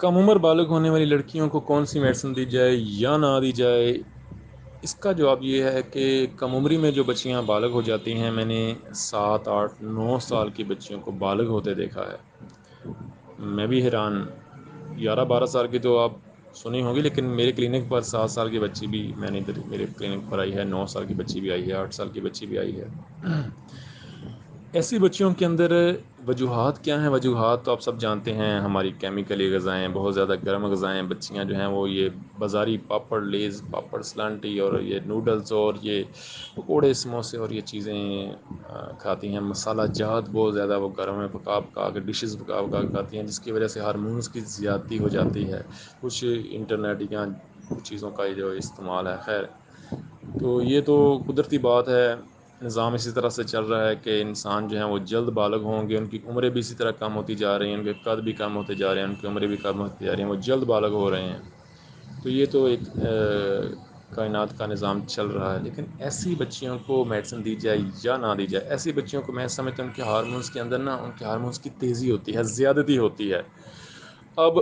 کم عمر بالغ ہونے والی لڑکیوں کو کون سی میڈیسن دی جائے یا نہ دی جائے؟ اس کا جواب یہ ہے کہ کم عمری میں جو بچیاں بالغ ہو جاتی ہیں، میں نے 7 8 9 سال کی بچیوں کو بالغ ہوتے دیکھا ہے، میں بھی حیران۔ 11 12 سال کی تو آپ سنی ہوگی، لیکن میرے کلینک پر 7 سال کی بچی بھی میں نے میرے کلینک پر آئی ہے، 9 سال کی بچی بھی آئی ہے، 8 سال کی بچی بھی آئی ہے۔ ایسی بچیوں کے اندر وجوہات کیا ہیں؟ وجوہات تو آپ سب جانتے ہیں، ہماری کیمیکلی غذائیں، بہت زیادہ گرم غذائیں، بچیاں جو ہیں وہ یہ بازاری پاپڑ، لیز، پاپڑ، سلانٹی اور یہ نوڈلز اور یہ پکوڑے، سموسے اور یہ چیزیں کھاتی ہیں۔ مسالہ جات بہت زیادہ وہ گھروں میں پکا پکا کے، ڈشز پکا پکا کے کھاتی ہیں، جس کی وجہ سے ہارمونز کی زیادتی ہو جاتی ہے۔ کچھ انٹرنیٹ یا چیزوں کا جو استعمال ہے، خیر تو یہ تو قدرتی بات ہے، نظام اسی طرح سے چل رہا ہے کہ انسان جو ہیں وہ جلد بالغ ہوں گے، ان کی عمریں بھی اسی طرح کم ہوتی جا رہی ہیں، ان کے قد بھی کم ہوتے جا رہے ہیں، ان کی عمریں بھی کم ہوتی جا رہی ہیں، وہ جلد بالغ ہو رہے ہیں۔ تو یہ تو ایک کائنات کا نظام چل رہا ہے۔ لیکن ایسی بچیوں کو میڈیسن دی جائے یا نہ دی جائے، ایسی بچیوں کو میں سمجھتا ہوں ان کے ہارمونز کے اندر ان کے ہارمونز کی تیزی ہوتی ہے، زیادتی ہوتی ہے۔ اب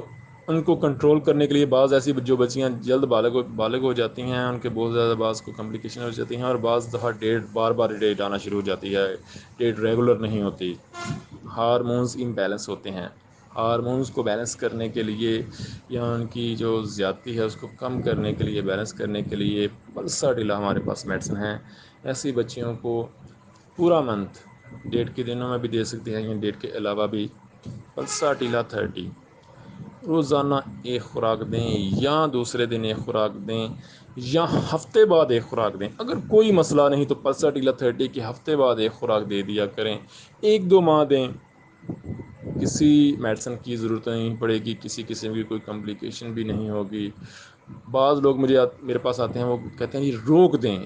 ان کو کنٹرول کرنے کے لیے بعض ایسی جو بچیاں جلد بالغ ہو جاتی ہیں، ان کے بہت زیادہ بعض کو کمپلیکیشن ہو جاتی ہیں، اور بعض دفعہ بار بار ڈیٹ آنا شروع ہو جاتی ہے، ڈیٹ ریگولر نہیں ہوتی، ہارمونز امبیلنس ہوتے ہیں۔ ہارمونز کو بیلنس کرنے کے لیے یا ان کی جو زیادتی ہے اس کو کم کرنے کے لیے، بیلنس کرنے کے لیے پلساٹیلا ہمارے پاس میڈیسن ہیں۔ ایسی بچیوں کو پورا منتھ، ڈیٹ کے دنوں میں بھی دے سکتے ہیں یا ڈیٹ کے علاوہ بھی، پلساٹیلا 30 روزانہ ایک خوراک دیں، یا دوسرے دن ایک خوراک دیں، یا ہفتے بعد ایک خوراک دیں۔ اگر کوئی مسئلہ نہیں تو پلساٹیلا 30 کی ہفتے بعد ایک خوراک دے دیا کریں، 1 2 ماہ دیں، کسی میڈیسن کی ضرورت نہیں پڑے گی، کسی قسم کی کوئی کمپلیکیشن بھی نہیں ہوگی۔ بعض لوگ میرے پاس آتے ہیں، وہ کہتے ہیں جی روک دیں،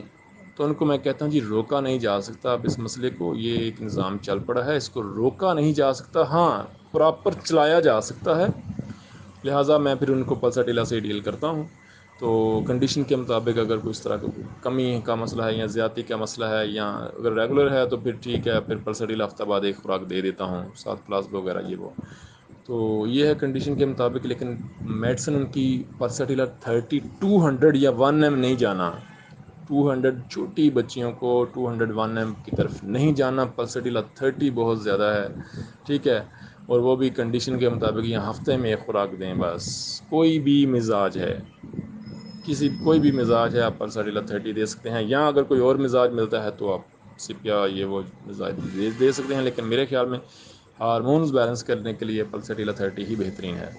تو ان کو میں کہتا ہوں جی روکا نہیں جا سکتا اب اس مسئلے کو، یہ ایک نظام چل پڑا ہے، اس کو روکا نہیں جا سکتا، ہاں پراپر چلایا جا سکتا ہے۔ لہٰذا میں پھر ان کو پلساٹیلا سے ڈیل کرتا ہوں۔ تو کنڈیشن کے مطابق اگر کوئی اس طرح کا کمی کا مسئلہ ہے یا زیادتی کا مسئلہ ہے، یا اگر ریگولر ہے تو پھر ٹھیک ہے، پھر پلساٹیلا ہفتہ بعد ایک خوراک دے دیتا ہوں، 7 پلازم وغیرہ یہ وہ۔ تو یہ ہے کنڈیشن کے مطابق، لیکن میڈیسن ان کی پلساٹیلا 30 200 یا 1 m نہیں جانا، 200 چھوٹی بچیوں کو 200 1 m کی طرف نہیں جانا، پلساٹیلا 30 بہت زیادہ ہے، ٹھیک ہے، اور وہ بھی کنڈیشن کے مطابق، یا ہفتے میں ایک خوراک دیں بس۔ کوئی بھی مزاج ہے، کوئی بھی مزاج ہے، آپ پلساٹیلا 30 دے سکتے ہیں، یا اگر کوئی اور مزاج ملتا ہے تو آپ سپیا یہ وہ مزاج دے سکتے ہیں، لیکن میرے خیال میں ہارمونز بیلنس کرنے کے لیے پلساٹیلا 30 ہی بہترین ہے۔